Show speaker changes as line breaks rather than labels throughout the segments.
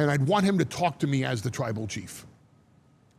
And I'd want him to talk to me as the tribal chief.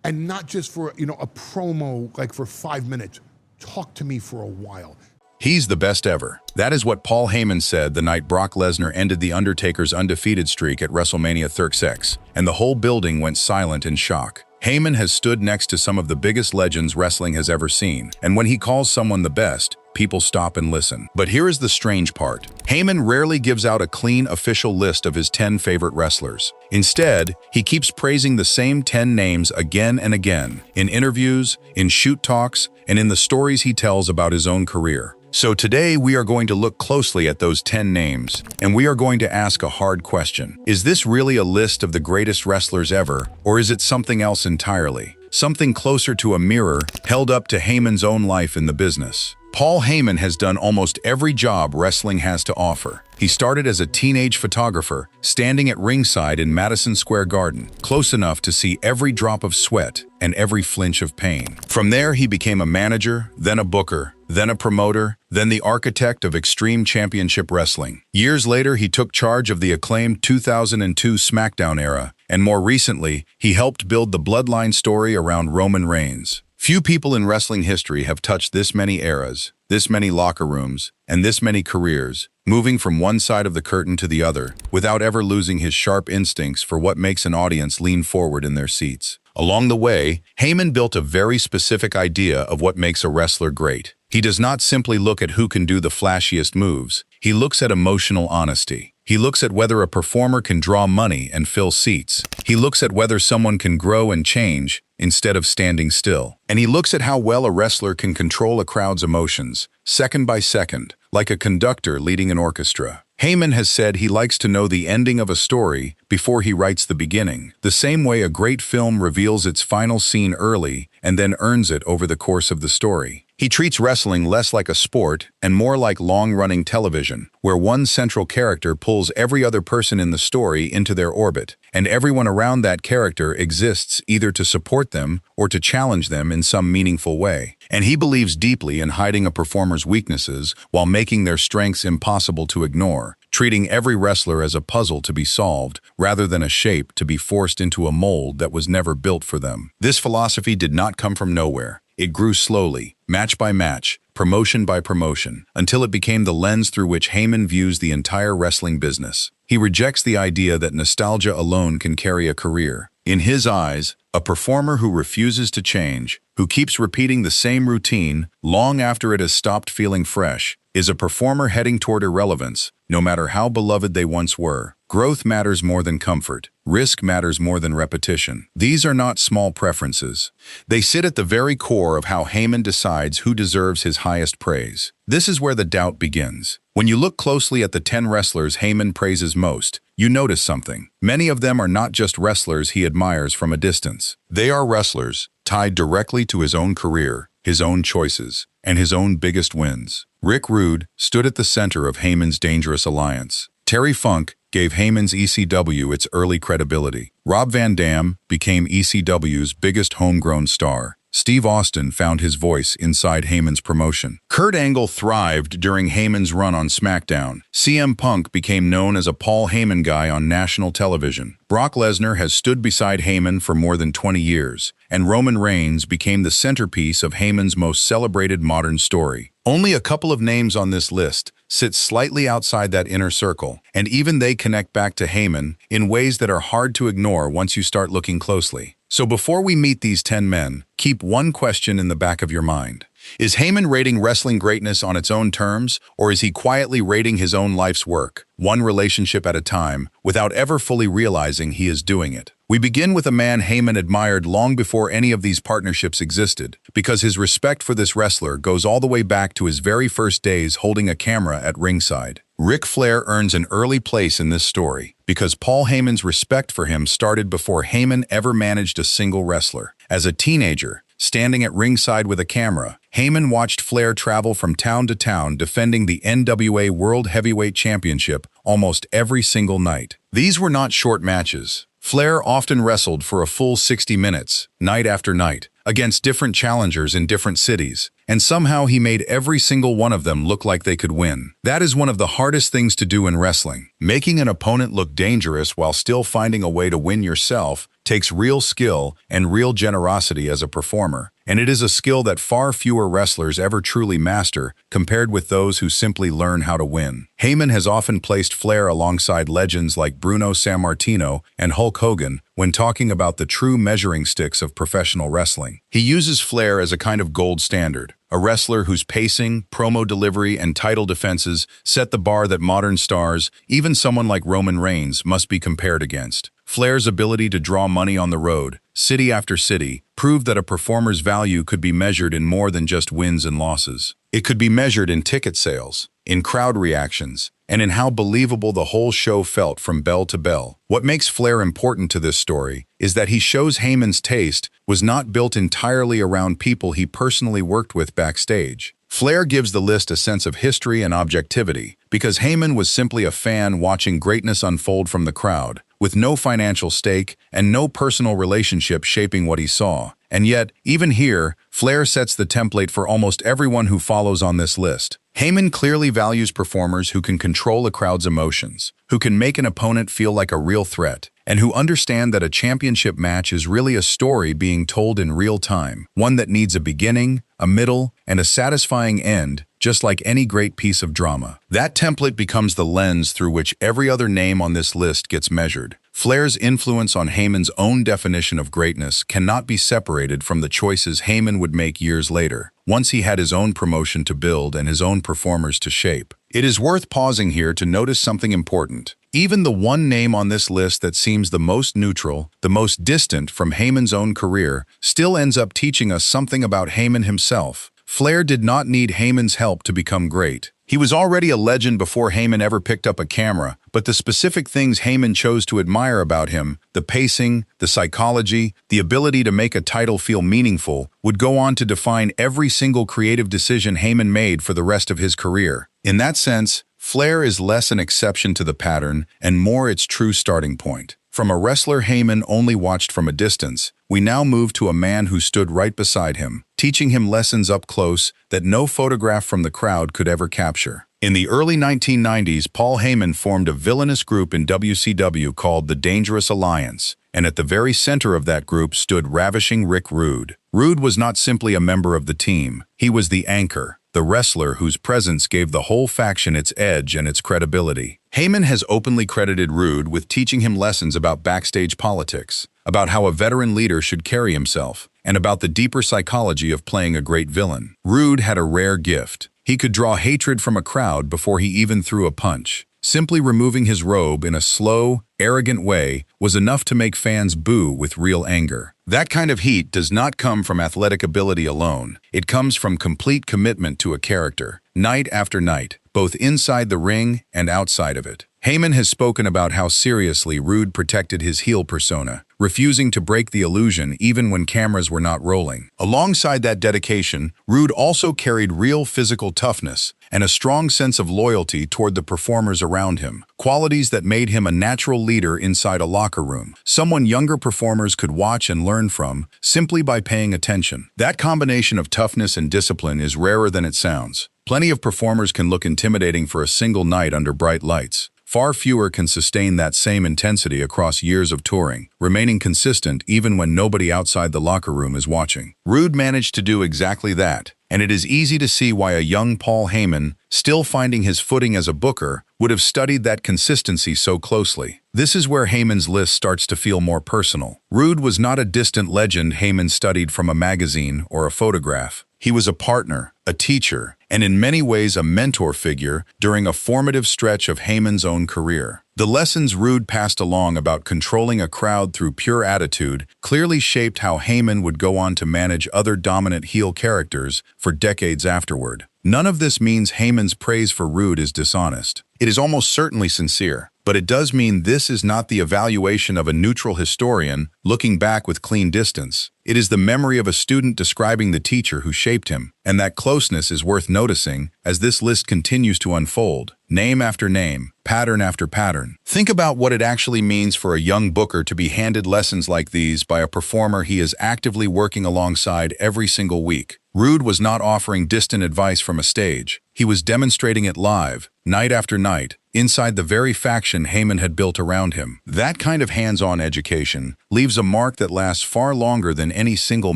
And not just for, a promo, like for 5 minutes. Talk to me for a while.
He's the best ever. That is what Paul Heyman said the night Brock Lesnar ended the Undertaker's undefeated streak at WrestleMania XXX, and the whole building went silent in shock. Heyman has stood next to some of the biggest legends wrestling has ever seen, and when he calls someone the best, people stop and listen. But here is the strange part. Heyman rarely gives out a clean official list of his 10 favorite wrestlers. Instead, he keeps praising the same 10 names again and again, in interviews, in shoot talks, and in the stories he tells about his own career. So today we are going to look closely at those 10 names, and we are going to ask a hard question. Is this really a list of the greatest wrestlers ever, or is it something else entirely? Something closer to a mirror held up to Heyman's own life in the business. Paul Heyman has done almost every job wrestling has to offer. He started as a teenage photographer, standing at ringside in Madison Square Garden, close enough to see every drop of sweat and every flinch of pain. From there, he became a manager, then a booker, then a promoter, then the architect of Extreme Championship Wrestling. Years later, he took charge of the acclaimed 2002 SmackDown era, and more recently, he helped build the bloodline story around Roman Reigns. Few people in wrestling history have touched this many eras, this many locker rooms, and this many careers, moving from one side of the curtain to the other, without ever losing his sharp instincts for what makes an audience lean forward in their seats. Along the way, Heyman built a very specific idea of what makes a wrestler great. He does not simply look at who can do the flashiest moves. He looks at emotional honesty. He looks at whether a performer can draw money and fill seats. He looks at whether someone can grow and change instead of standing still. And he looks at how well a wrestler can control a crowd's emotions, second by second, like a conductor leading an orchestra. Heyman has said he likes to know the ending of a story before he writes the beginning, the same way a great film reveals its final scene early and then earns it over the course of the story. He treats wrestling less like a sport and more like long-running television, where one central character pulls every other person in the story into their orbit, and everyone around that character exists either to support them or to challenge them in some meaningful way. And he believes deeply in hiding a performer's weaknesses while making their strengths impossible to ignore, treating every wrestler as a puzzle to be solved rather than a shape to be forced into a mold that was never built for them. This philosophy did not come from nowhere. It grew slowly, match by match, promotion by promotion, until it became the lens through which Heyman views the entire wrestling business. He rejects the idea that nostalgia alone can carry a career. In his eyes, a performer who refuses to change, who keeps repeating the same routine long after it has stopped feeling fresh, is a performer heading toward irrelevance, no matter how beloved they once were. Growth matters more than comfort. Risk matters more than repetition. These are not small preferences. They sit at the very core of how Heyman decides who deserves his highest praise. This is where the doubt begins. When you look closely at the 10 wrestlers Heyman praises most, you notice something. Many of them are not just wrestlers he admires from a distance. They are wrestlers tied directly to his own career, his own choices, and his own biggest wins. Rick Rude stood at the center of Heyman's dangerous alliance. Terry Funk gave Heyman's ECW its early credibility. Rob Van Dam became ECW's biggest homegrown star. Steve Austin found his voice inside Heyman's promotion. Kurt Angle thrived during Heyman's run on SmackDown. CM Punk became known as a Paul Heyman guy on national television. Brock Lesnar has stood beside Heyman for more than 20 years, and Roman Reigns became the centerpiece of Heyman's most celebrated modern story. Only a couple of names on this list sit slightly outside that inner circle, and even they connect back to Heyman in ways that are hard to ignore once you start looking closely. So before we meet these 10 men, keep one question in the back of your mind. Is Heyman rating wrestling greatness on its own terms, or is he quietly rating his own life's work, one relationship at a time, without ever fully realizing he is doing it? We begin with a man Heyman admired long before any of these partnerships existed, because his respect for this wrestler goes all the way back to his very first days holding a camera at ringside. Ric Flair earns an early place in this story, because Paul Heyman's respect for him started before Heyman ever managed a single wrestler. As a teenager, standing at ringside with a camera, Heyman watched Flair travel from town to town defending the NWA World Heavyweight Championship almost every single night. These were not short matches. Flair often wrestled for a full 60 minutes, night after night, against different challengers in different cities, and somehow he made every single one of them look like they could win. That is one of the hardest things to do in wrestling. Making an opponent look dangerous while still finding a way to win yourself takes real skill and real generosity as a performer, and it is a skill that far fewer wrestlers ever truly master compared with those who simply learn how to win. Heyman has often placed Flair alongside legends like Bruno Sammartino and Hulk Hogan when talking about the true measuring sticks of professional wrestling. He uses Flair as a kind of gold standard, a wrestler whose pacing, promo delivery, and title defenses set the bar that modern stars, even someone like Roman Reigns, must be compared against. Flair's ability to draw money on the road, city after city, proved that a performer's value could be measured in more than just wins and losses. It could be measured in ticket sales, in crowd reactions, and in how believable the whole show felt from bell to bell. What makes Flair important to this story is that he shows Heyman's taste was not built entirely around people he personally worked with backstage. Flair gives the list a sense of history and objectivity, because Heyman was simply a fan watching greatness unfold from the crowd, with no financial stake and no personal relationship shaping what he saw. And yet, even here, Flair sets the template for almost everyone who follows on this list. Heyman clearly values performers who can control a crowd's emotions, who can make an opponent feel like a real threat, and who understand that a championship match is really a story being told in real time, one that needs a beginning, a middle, and a satisfying end, just like any great piece of drama. That template becomes the lens through which every other name on this list gets measured. Flair's influence on Heyman's own definition of greatness cannot be separated from the choices Heyman would make years later, once he had his own promotion to build and his own performers to shape. It is worth pausing here to notice something important. Even the one name on this list that seems the most neutral, the most distant from Heyman's own career, still ends up teaching us something about Heyman himself. Flair did not need Heyman's help to become great. He was already a legend before Heyman ever picked up a camera, but the specific things Heyman chose to admire about him, the pacing, the psychology, the ability to make a title feel meaningful, would go on to define every single creative decision Heyman made for the rest of his career. In that sense, Flair is less an exception to the pattern and more its true starting point. From a wrestler Heyman only watched from a distance, we now move to a man who stood right beside him, teaching him lessons up close that no photograph from the crowd could ever capture. In the early 1990s, Paul Heyman formed a villainous group in WCW called the Dangerous Alliance, and at the very center of that group stood ravishing Rick Rude. Rude was not simply a member of the team, he was the anchor, the wrestler whose presence gave the whole faction its edge and its credibility. Heyman has openly credited Rude with teaching him lessons about backstage politics, about how a veteran leader should carry himself, and about the deeper psychology of playing a great villain. Rude had a rare gift. He could draw hatred from a crowd before he even threw a punch. Simply removing his robe in a slow, arrogant way was enough to make fans boo with real anger. That kind of heat does not come from athletic ability alone. It comes from complete commitment to a character, night after night, both inside the ring and outside of it. Heyman has spoken about how seriously Rude protected his heel persona, refusing to break the illusion even when cameras were not rolling. Alongside that dedication, Rude also carried real physical toughness and a strong sense of loyalty toward the performers around him, qualities that made him a natural leader inside a locker room, someone younger performers could watch and learn from simply by paying attention. That combination of toughness and discipline is rarer than it sounds. Plenty of performers can look intimidating for a single night under bright lights. Far fewer can sustain that same intensity across years of touring, remaining consistent even when nobody outside the locker room is watching. Rude managed to do exactly that, and it is easy to see why a young Paul Heyman, still finding his footing as a booker, would have studied that consistency so closely. This is where Heyman's list starts to feel more personal. Rude was not a distant legend Heyman studied from a magazine or a photograph. He was a partner, a teacher, and in many ways a mentor figure during a formative stretch of Heyman's own career. The lessons Rude passed along about controlling a crowd through pure attitude clearly shaped how Heyman would go on to manage other dominant heel characters for decades afterward. None of this means Heyman's praise for Rude is dishonest. It is almost certainly sincere, but it does mean this is not the evaluation of a neutral historian looking back with clean distance. It is the memory of a student describing the teacher who shaped him, and that closeness is worth noticing as this list continues to unfold, name after name, pattern after pattern. Think about what it actually means for a young booker to be handed lessons like these by a performer he is actively working alongside every single week. Rude was not offering distant advice from a stage. He was demonstrating it live, night after night, inside the very faction Hayman had built around him. That kind of hands-on education leaves a mark that lasts far longer than any single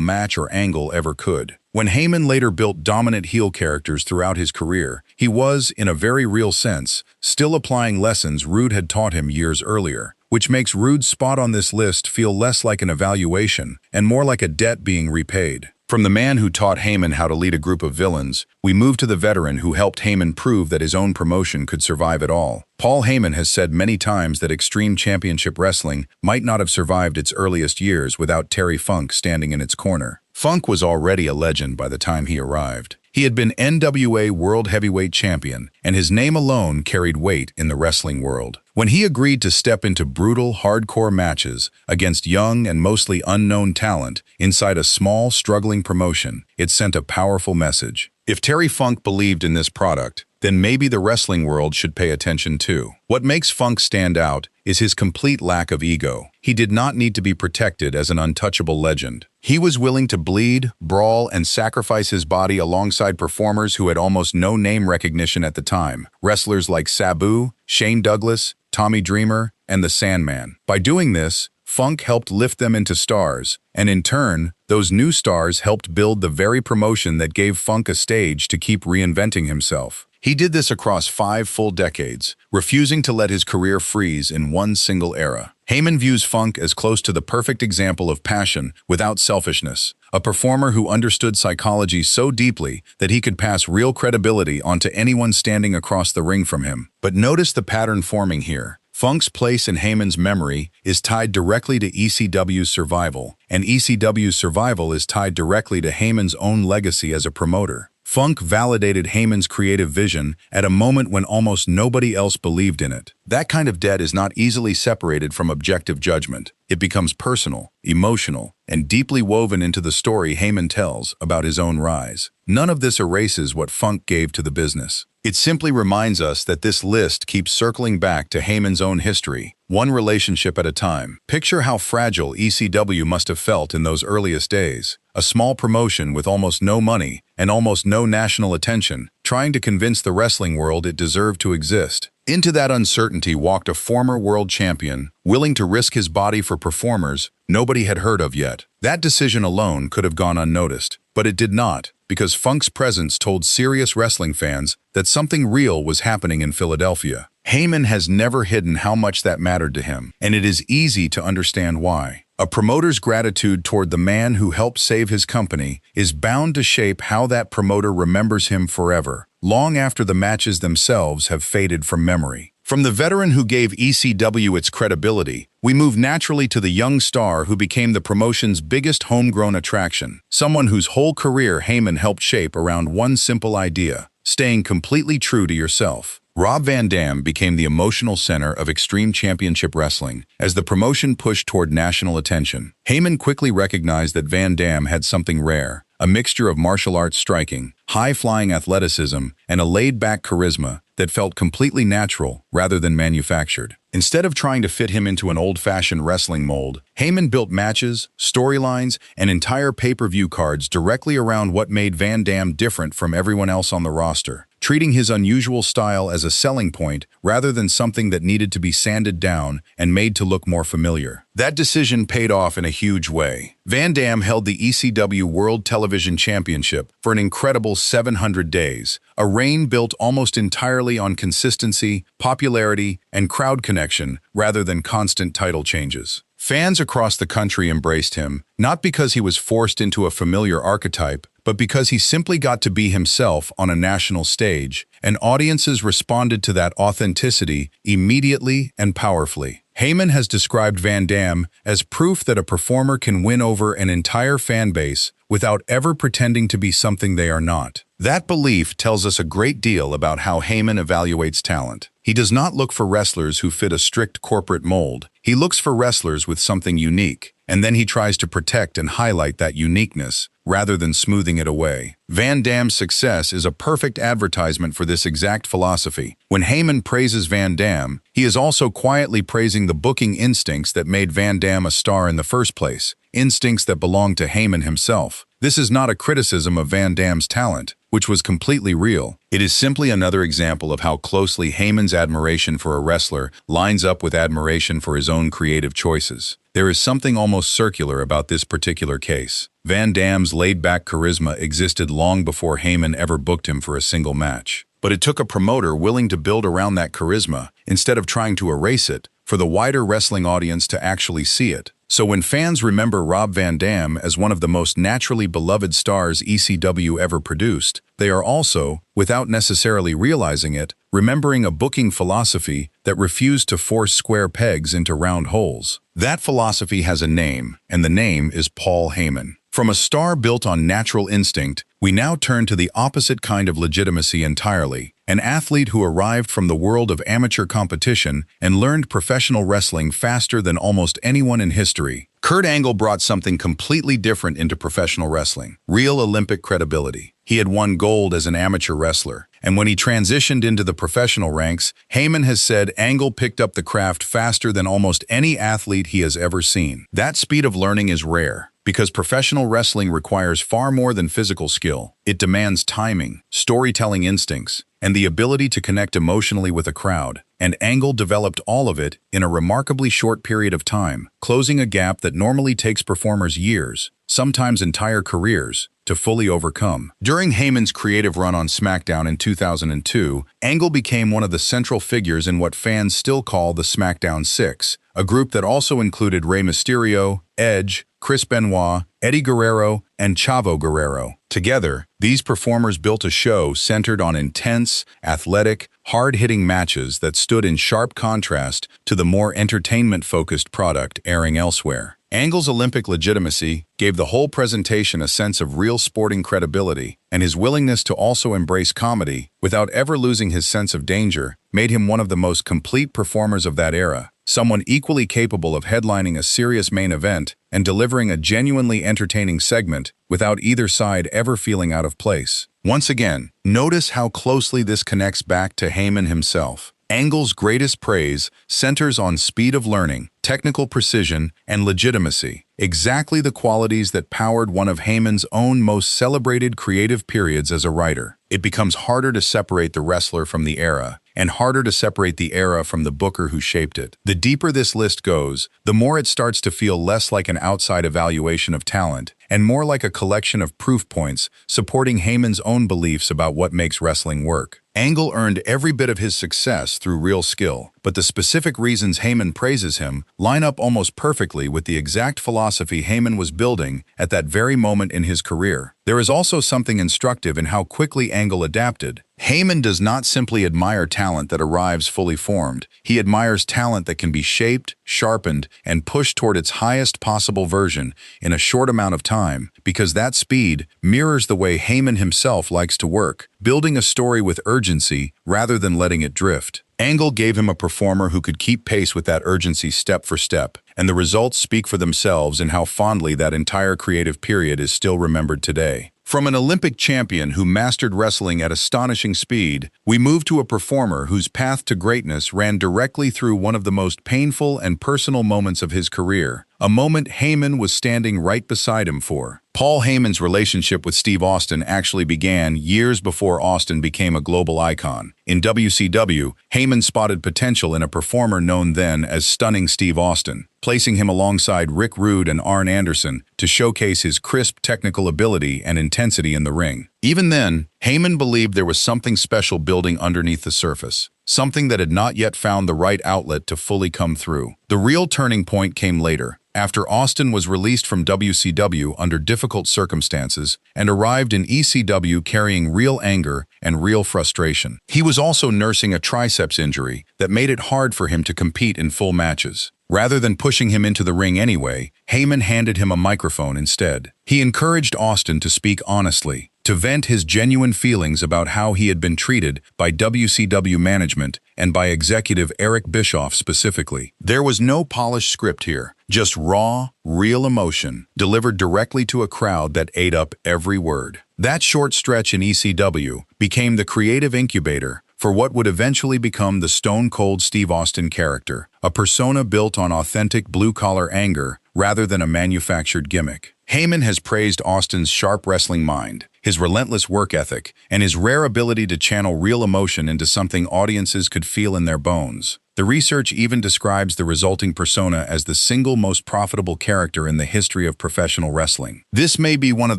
match or angle ever could. When Hayman later built dominant heel characters throughout his career, he was, in a very real sense, still applying lessons Rude had taught him years earlier, which makes Rude's spot on this list feel less like an evaluation and more like a debt being repaid. From the man who taught Hayman how to lead a group of villains, we move to the veteran who helped Hayman prove that his own promotion could survive it all. Paul Heyman has said many times that Extreme Championship Wrestling might not have survived its earliest years without Terry Funk standing in its corner. Funk was already a legend by the time he arrived. He had been NWA World Heavyweight Champion, and his name alone carried weight in the wrestling world. When he agreed to step into brutal, hardcore matches against young and mostly unknown talent inside a small, struggling promotion, it sent a powerful message. If Terry Funk believed in this product, then maybe the wrestling world should pay attention too. What makes Funk stand out is his complete lack of ego. He did not need to be protected as an untouchable legend. He was willing to bleed, brawl, and sacrifice his body alongside performers who had almost no name recognition at the time. Wrestlers like Sabu, Shane Douglas, Tommy Dreamer, and the Sandman. By doing this, Funk helped lift them into stars, and in turn, those new stars helped build the very promotion that gave Funk a stage to keep reinventing himself. He did this across 5 full decades, refusing to let his career freeze in one single era. Hayman views Funk as close to the perfect example of passion without selfishness, a performer who understood psychology so deeply that he could pass real credibility onto anyone standing across the ring from him. But notice the pattern forming here. Funk's place in Hayman's memory is tied directly to ECW's survival, and ECW's survival is tied directly to Hayman's own legacy as a promoter. Funk validated Hayman's creative vision at a moment when almost nobody else believed in it. That kind of debt is not easily separated from objective judgment. It becomes personal, emotional, and deeply woven into the story Hayman tells about his own rise. None of this erases what Funk gave to the business. It simply reminds us that this list keeps circling back to Hayman's own history, one relationship at a time. Picture how fragile ECW must have felt in those earliest days. A small promotion with almost no money and almost no national attention, trying to convince the wrestling world it deserved to exist. Into that uncertainty walked a former world champion, willing to risk his body for performers nobody had heard of yet. That decision alone could have gone unnoticed, but it did not, because Funk's presence told serious wrestling fans that something real was happening in Philadelphia. Hayman has never hidden how much that mattered to him, and it is easy to understand why. A promoter's gratitude toward the man who helped save his company is bound to shape how that promoter remembers him forever, long after the matches themselves have faded from memory. From the veteran who gave ECW its credibility, we move naturally to the young star who became the promotion's biggest homegrown attraction, someone whose whole career Hayman helped shape around one simple idea: staying completely true to yourself. Rob Van Dam became the emotional center of Extreme Championship Wrestling as the promotion pushed toward national attention. Hayman quickly recognized that Van Dam had something rare, a mixture of martial arts striking, high-flying athleticism, and a laid-back charisma that felt completely natural rather than manufactured. Instead of trying to fit him into an old-fashioned wrestling mold, Hayman built matches, storylines, and entire pay-per-view cards directly around what made Van Dam different from everyone else on the roster, treating his unusual style as a selling point rather than something that needed to be sanded down and made to look more familiar. That decision paid off in a huge way. Van Dam held the ECW World Television Championship for an incredible 700 days, a reign built almost entirely on consistency, popularity, and crowd connection rather than constant title changes. Fans across the country embraced him, not because he was forced into a familiar archetype, but because he simply got to be himself on a national stage, and audiences responded to that authenticity immediately and powerfully. Hayman has described Van Dam as proof that a performer can win over an entire fan base without ever pretending to be something they are not. That belief tells us a great deal about how Hayman evaluates talent. He does not look for wrestlers who fit a strict corporate mold. He looks for wrestlers with something unique, and then he tries to protect and highlight that uniqueness, rather than smoothing it away. Van Damme's success is a perfect advertisement for this exact philosophy. When Hayman praises Van Damme, he is also quietly praising the booking instincts that made Van Damme a star in the first place, instincts that belong to Hayman himself. This is not a criticism of Van Damme's talent, which was completely real. It is simply another example of how closely Hayman's admiration for a wrestler lines up with admiration for his own creative choices. There is something almost circular about this particular case. Van Damme's laid-back charisma existed long before Hayman ever booked him for a single match. But it took a promoter willing to build around that charisma, instead of trying to erase it, for the wider wrestling audience to actually see it. So when fans remember Rob Van Dam as one of the most naturally beloved stars ECW ever produced, they are also, without necessarily realizing it, remembering a booking philosophy that refused to force square pegs into round holes. That philosophy has a name, and the name is Paul Heyman. From a star built on natural instinct, we now turn to the opposite kind of legitimacy entirely, an athlete who arrived from the world of amateur competition and learned professional wrestling faster than almost anyone in history. Kurt Angle brought something completely different into professional wrestling: real Olympic credibility. He had won gold as an amateur wrestler, and when he transitioned into the professional ranks, Hayman has said Angle picked up the craft faster than almost any athlete he has ever seen. That speed of learning is rare, because professional wrestling requires far more than physical skill. It demands timing, storytelling instincts, and the ability to connect emotionally with a crowd. And Angle developed all of it in a remarkably short period of time, closing a gap that normally takes performers years, sometimes entire careers, to fully overcome. During Heyman's creative run on SmackDown in 2002, Angle became one of the central figures in what fans still call the SmackDown Six, a group that also included Rey Mysterio, Edge, Chris Benoit, Eddie Guerrero, and Chavo Guerrero. Together, these performers built a show centered on intense, athletic, hard-hitting matches that stood in sharp contrast to the more entertainment-focused product airing elsewhere. Angle's Olympic legitimacy gave the whole presentation a sense of real sporting credibility, and his willingness to also embrace comedy without ever losing his sense of danger made him one of the most complete performers of that era. Someone equally capable of headlining a serious main event and delivering a genuinely entertaining segment without either side ever feeling out of place. Once again, notice how closely this connects back to Hayman himself. Angle's greatest praise centers on speed of learning, technical precision, and legitimacy, exactly the qualities that powered one of Hayman's own most celebrated creative periods as a writer. It becomes harder to separate the wrestler from the era, and harder to separate the era from the booker who shaped it. The deeper this list goes, the more it starts to feel less like an outside evaluation of talent, and more like a collection of proof points supporting Hayman's own beliefs about what makes wrestling work. Angle earned every bit of his success through real skill, but the specific reasons Hayman praises him line up almost perfectly with the exact philosophy Hayman was building at that very moment in his career. There is also something instructive in how quickly Angle adapted. Hayman does not simply admire talent that arrives fully formed. He admires talent that can be shaped, sharpened, and pushed toward its highest possible version in a short amount of time, because that speed mirrors the way Hayman himself likes to work, building a story with urgency rather than letting it drift. Angle gave him a performer who could keep pace with that urgency step for step, and the results speak for themselves in how fondly that entire creative period is still remembered today. From an Olympic champion who mastered wrestling at astonishing speed, we move to a performer whose path to greatness ran directly through one of the most painful and personal moments of his career, a moment Hayman was standing right beside him for. Paul Heyman's relationship with Steve Austin actually began years before Austin became a global icon. In WCW, Hayman spotted potential in a performer known then as Stunning Steve Austin, placing him alongside Rick Rude and Arn Anderson to showcase his crisp technical ability and intensity in the ring. Even then, Hayman believed there was something special building underneath the surface, something that had not yet found the right outlet to fully come through. The real turning point came later, after Austin was released from WCW under difficult circumstances and arrived in ECW carrying real anger and real frustration. He was also nursing a triceps injury that made it hard for him to compete in full matches. Rather than pushing him into the ring anyway, Hayman handed him a microphone instead. He encouraged Austin to speak honestly, to vent his genuine feelings about how he had been treated by WCW management and by executive Eric Bischoff specifically. There was no polished script here, just raw, real emotion, delivered directly to a crowd that ate up every word. That short stretch in ECW became the creative incubator for what would eventually become the Stone Cold Steve Austin character, a persona built on authentic blue-collar anger rather than a manufactured gimmick. Heyman has praised Austin's sharp wrestling mind, his relentless work ethic, and his rare ability to channel real emotion into something audiences could feel in their bones. The research even describes the resulting persona as the single most profitable character in the history of professional wrestling. This may be one of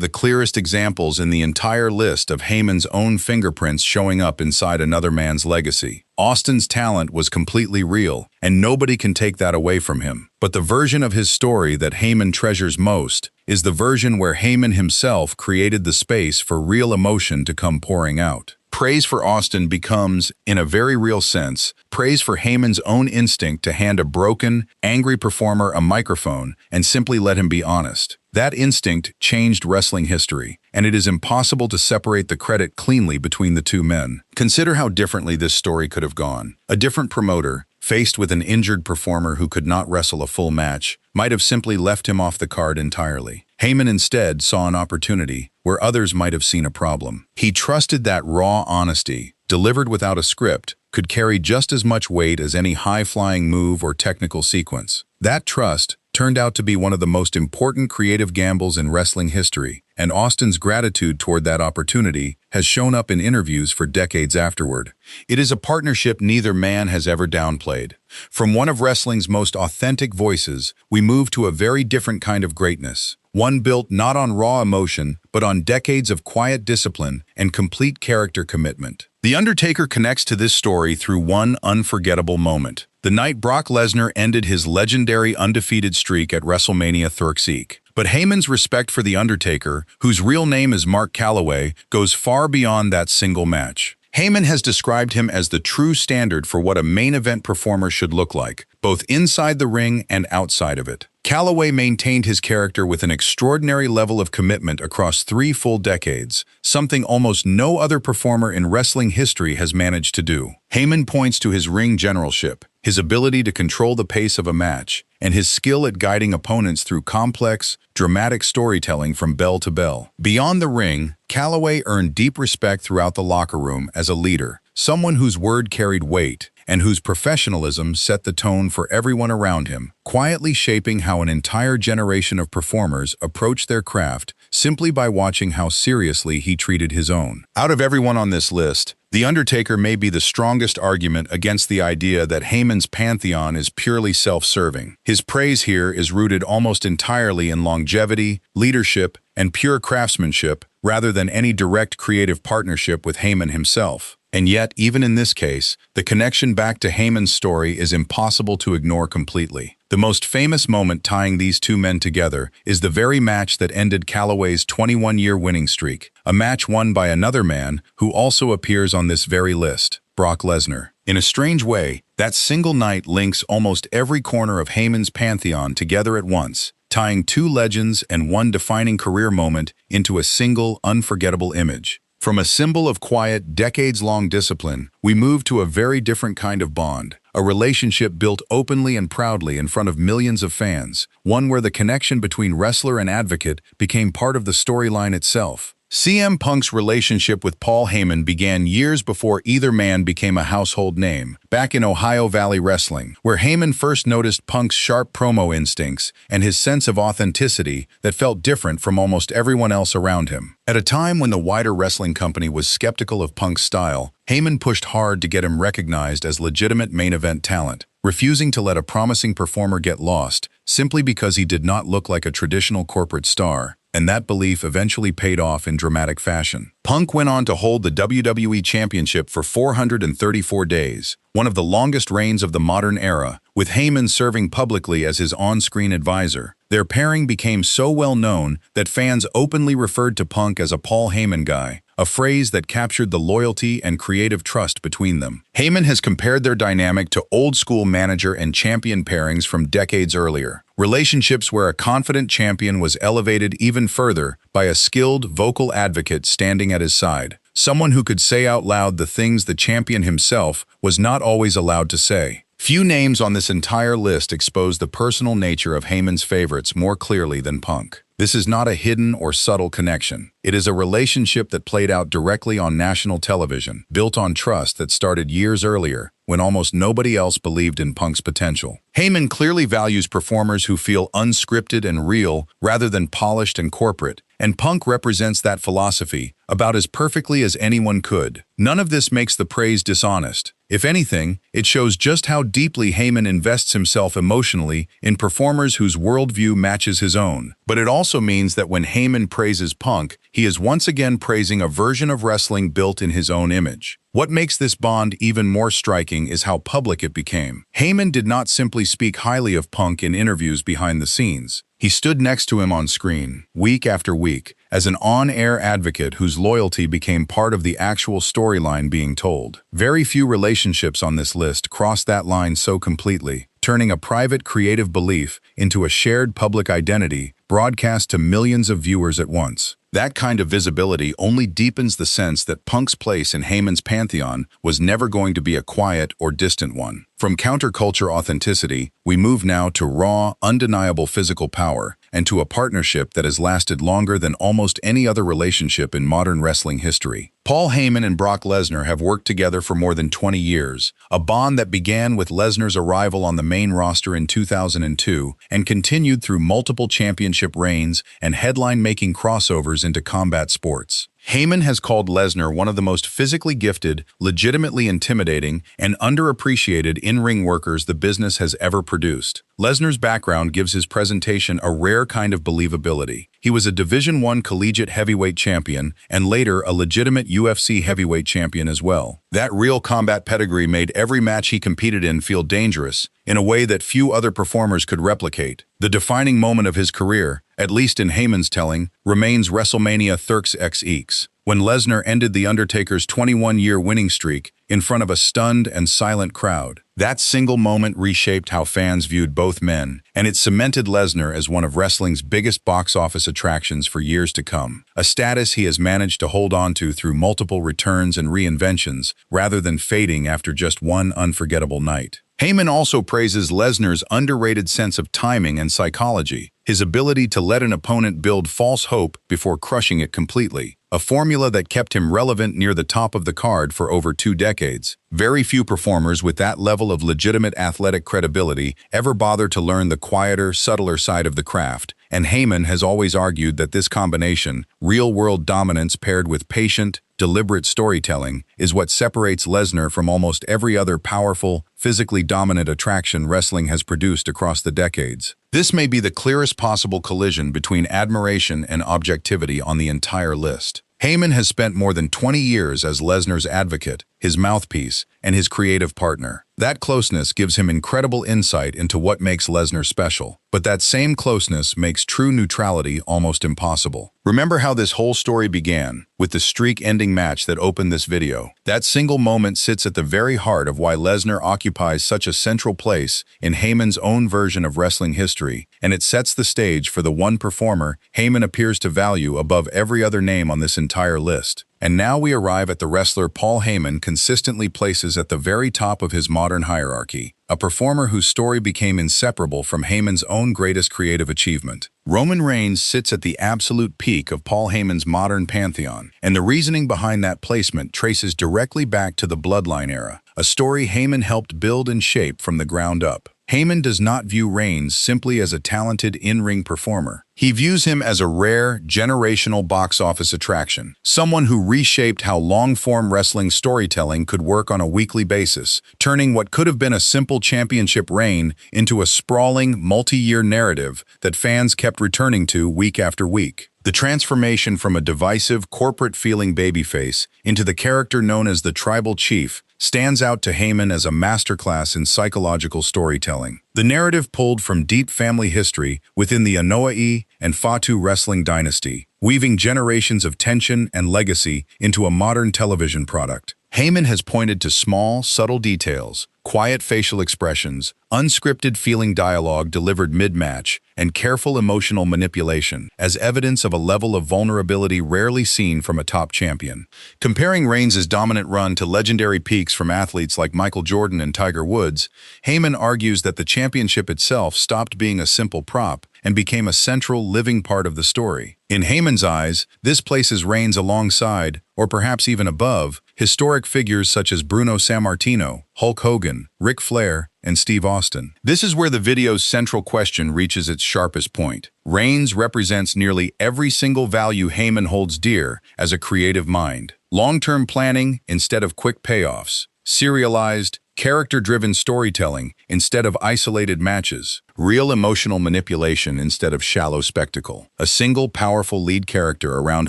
the clearest examples in the entire list of Heyman's own fingerprints showing up inside another man's legacy. Austin's talent was completely real, and nobody can take that away from him. But the version of his story that Heyman treasures most is the version where Heyman himself created the space for real emotion to come pouring out. Praise for Austin becomes, in a very real sense, praise for Heyman's own instinct to hand a broken, angry performer a microphone and simply let him be honest. That instinct changed wrestling history, and it is impossible to separate the credit cleanly between the two men. Consider how differently this story could have gone. A different promoter, faced with an injured performer who could not wrestle a full match, might have simply left him off the card entirely. Heyman instead saw an opportunity where others might have seen a problem. He trusted that raw honesty, delivered without a script, could carry just as much weight as any high-flying move or technical sequence. That trust turned out to be one of the most important creative gambles in wrestling history, and Austin's gratitude toward that opportunity has shown up in interviews for decades afterward. It is a partnership neither man has ever downplayed. From one of wrestling's most authentic voices, we move to a very different kind of greatness. One built not on raw emotion, but on decades of quiet discipline and complete character commitment. The Undertaker connects to this story through one unforgettable moment. The night Brock Lesnar ended his legendary undefeated streak at WrestleMania XXX. But Heyman's respect for The Undertaker, whose real name is Mark Calaway, goes far beyond that single match. Heyman has described him as the true standard for what a main event performer should look like, both inside the ring and outside of it. Calaway maintained his character with an extraordinary level of commitment across 3 full decades, something almost no other performer in wrestling history has managed to do. Heyman points to his ring generalship, his ability to control the pace of a match, and his skill at guiding opponents through complex, dramatic storytelling from bell to bell. Beyond the ring, Calaway earned deep respect throughout the locker room as a leader, someone whose word carried weight, and whose professionalism set the tone for everyone around him, quietly shaping how an entire generation of performers approached their craft simply by watching how seriously he treated his own. Out of everyone on this list, The Undertaker may be the strongest argument against the idea that Heyman's pantheon is purely self-serving. His praise here is rooted almost entirely in longevity, leadership, and pure craftsmanship, rather than any direct creative partnership with Heyman himself. And yet, even in this case, the connection back to Heyman's story is impossible to ignore completely. The most famous moment tying these two men together is the very match that ended Calaway's 21-year winning streak, a match won by another man who also appears on this very list, Brock Lesnar. In a strange way, that single night links almost every corner of Heyman's pantheon together at once, tying two legends and one defining career moment into a single, unforgettable image. From a symbol of quiet, decades-long discipline, we move to a very different kind of bond, a relationship built openly and proudly in front of millions of fans, one where the connection between wrestler and advocate became part of the storyline itself. CM Punk's relationship with Paul Heyman began years before either man became a household name, back in Ohio Valley Wrestling, where Heyman first noticed Punk's sharp promo instincts and his sense of authenticity that felt different from almost everyone else around him. At a time when the wider wrestling company was skeptical of Punk's style, Heyman pushed hard to get him recognized as legitimate main event talent, refusing to let a promising performer get lost simply because he did not look like a traditional corporate star. And that belief eventually paid off in dramatic fashion. Punk went on to hold the WWE Championship for 434 days, one of the longest reigns of the modern era, with Heyman serving publicly as his on-screen advisor. Their pairing became so well known that fans openly referred to Punk as a Paul Heyman guy, a phrase that captured the loyalty and creative trust between them. Heyman has compared their dynamic to old-school manager and champion pairings from decades earlier, relationships where a confident champion was elevated even further by a skilled vocal advocate standing at his side. someone who could say out loud the things the champion himself was not always allowed to say. Few names on this entire list expose the personal nature of Heyman's favorites more clearly than Punk. This is not a hidden or subtle connection. It is a relationship that played out directly on national television, built on trust that started years earlier, when almost nobody else believed in Punk's potential. Heyman clearly values performers who feel unscripted and real rather than polished and corporate, and Punk represents that philosophy about as perfectly as anyone could. None of this makes the praise dishonest. If anything, it shows just how deeply Heyman invests himself emotionally in performers whose worldview matches his own. But it also means that when Heyman praises Punk, he is once again praising a version of wrestling built in his own image. What makes this bond even more striking is how public it became. Heyman did not simply speak highly of Punk in interviews behind the scenes. He stood next to him on screen, week after week, as an on-air advocate whose loyalty became part of the actual storyline being told. Very few relationships on this list cross that line so completely, turning a private creative belief into a shared public identity broadcast to millions of viewers at once. That kind of visibility only deepens the sense that Punk's place in Heyman's pantheon was never going to be a quiet or distant one. From counterculture authenticity, we move now to raw, undeniable physical power, and to a partnership that has lasted longer than almost any other relationship in modern wrestling history. Paul Heyman and Brock Lesnar have worked together for more than 20 years, a bond that began with Lesnar's arrival on the main roster in 2002 and continued through multiple championship reigns and headline-making crossovers into combat sports. Heyman has called Lesnar one of the most physically gifted, legitimately intimidating, and underappreciated in-ring workers the business has ever produced. Lesnar's background gives his presentation a rare kind of believability. He was a Division I collegiate heavyweight champion and later a legitimate UFC heavyweight champion as well. That real combat pedigree made every match he competed in feel dangerous in a way that few other performers could replicate. The defining moment of his career, at least in Heyman's telling, remains WrestleMania XXX, when Lesnar ended The Undertaker's 21-year winning streak in front of a stunned and silent crowd. That single moment reshaped how fans viewed both men, and it cemented Lesnar as one of wrestling's biggest box office attractions for years to come, a status he has managed to hold on to through multiple returns and reinventions, rather than fading after just one unforgettable night. Heyman also praises Lesnar's underrated sense of timing and psychology, his ability to let an opponent build false hope before crushing it completely, a formula that kept him relevant near the top of the card for over 2 decades. Very few performers with that level of legitimate athletic credibility ever bother to learn the quieter, subtler side of the craft, and Heyman has always argued that this combination, real-world dominance paired with patient, deliberate storytelling, is what separates Lesnar from almost every other powerful, physically dominant attraction wrestling has produced across the decades. This may be the clearest possible collision between admiration and objectivity on the entire list. Heyman has spent more than 20 years as Lesnar's advocate, his mouthpiece, and his creative partner. That closeness gives him incredible insight into what makes Lesnar special. But that same closeness makes true neutrality almost impossible. Remember how this whole story began, with the streak-ending match that opened this video. That single moment sits at the very heart of why Lesnar occupies such a central place in Heyman's own version of wrestling history, and it sets the stage for the one performer Heyman appears to value above every other name on this entire list. And now we arrive at the wrestler Paul Heyman consistently places at the very top of his modern hierarchy, a performer whose story became inseparable from Heyman's own greatest creative achievement. Roman Reigns sits at the absolute peak of Paul Heyman's modern pantheon, and the reasoning behind that placement traces directly back to the Bloodline era, a story Heyman helped build and shape from the ground up. Heyman does not view Reigns simply as a talented in-ring performer. He views him as a rare, generational box office attraction, someone who reshaped how long-form wrestling storytelling could work on a weekly basis, turning what could have been a simple championship reign into a sprawling, multi-year narrative that fans kept returning to week after week. The transformation from a divisive, corporate-feeling babyface into the character known as the Tribal Chief stands out to Heyman as a masterclass in psychological storytelling. The narrative pulled from deep family history within the Anoa'i and Fatu wrestling dynasty, weaving generations of tension and legacy into a modern television product. Heyman has pointed to small, subtle details, quiet facial expressions, unscripted feeling dialogue delivered mid-match, and careful emotional manipulation, as evidence of a level of vulnerability rarely seen from a top champion. Comparing Reigns' dominant run to legendary peaks from athletes like Michael Jordan and Tiger Woods, Heyman argues that the championship itself stopped being a simple prop and became a central, living part of the story. In Heyman's eyes, this places Reigns alongside, or perhaps even above, historic figures such as Bruno Sammartino, Hulk Hogan, Ric Flair, and Steve Austin. This is where the video's central question reaches its sharpest point. Reigns represents nearly every single value Heyman holds dear as a creative mind. Long-term planning instead of quick payoffs. Serialized, character-driven storytelling instead of isolated matches. Real emotional manipulation instead of shallow spectacle. A single powerful lead character around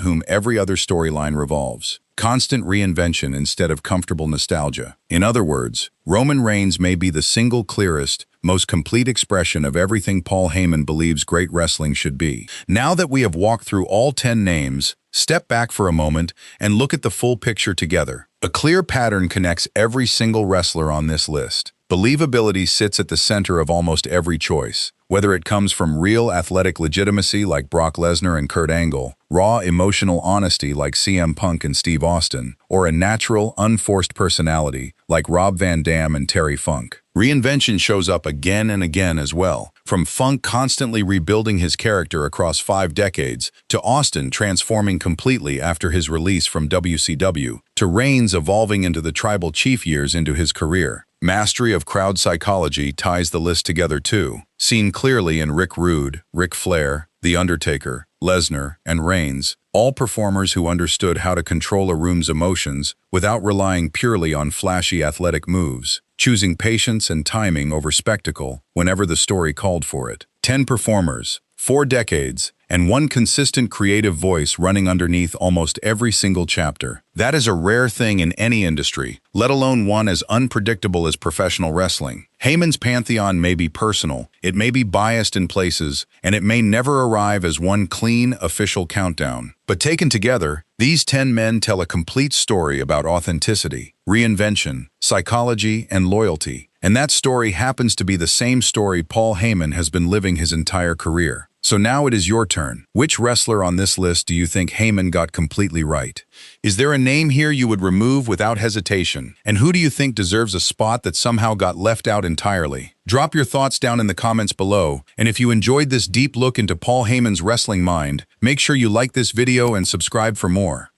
whom every other storyline revolves. Constant reinvention instead of comfortable nostalgia. In other words, Roman Reigns may be the single clearest, most complete expression of everything Paul Heyman believes great wrestling should be. Now that we have walked through all 10 names, step back for a moment and look at the full picture together. A clear pattern connects every single wrestler on this list. Believability sits at the center of almost every choice, whether it comes from real athletic legitimacy like Brock Lesnar and Kurt Angle, raw emotional honesty like CM Punk and Steve Austin, or a natural, unforced personality like Rob Van Dam and Terry Funk. Reinvention shows up again and again as well, from Funk constantly rebuilding his character across 5 decades, to Austin transforming completely after his release from WCW, to Reigns evolving into the tribal chief years into his career. Mastery of crowd psychology ties the list together too, seen clearly in Rick Rude, Ric Flair, The Undertaker, Lesnar, and Reigns, all performers who understood how to control a room's emotions without relying purely on flashy athletic moves, choosing patience and timing over spectacle whenever the story called for it. 10 performers, 4 decades, and one consistent creative voice running underneath almost every single chapter. That is a rare thing in any industry, let alone one as unpredictable as professional wrestling. Heyman's pantheon may be personal, it may be biased in places, and it may never arrive as one clean, official countdown. But taken together, these 10 men tell a complete story about authenticity, reinvention, psychology, and loyalty. And that story happens to be the same story Paul Heyman has been living his entire career. So now it is your turn. Which wrestler on this list do you think Heyman got completely right? Is there a name here you would remove without hesitation? And who do you think deserves a spot that somehow got left out entirely? Drop your thoughts down in the comments below, and if you enjoyed this deep look into Paul Heyman's wrestling mind, make sure you like this video and subscribe for more.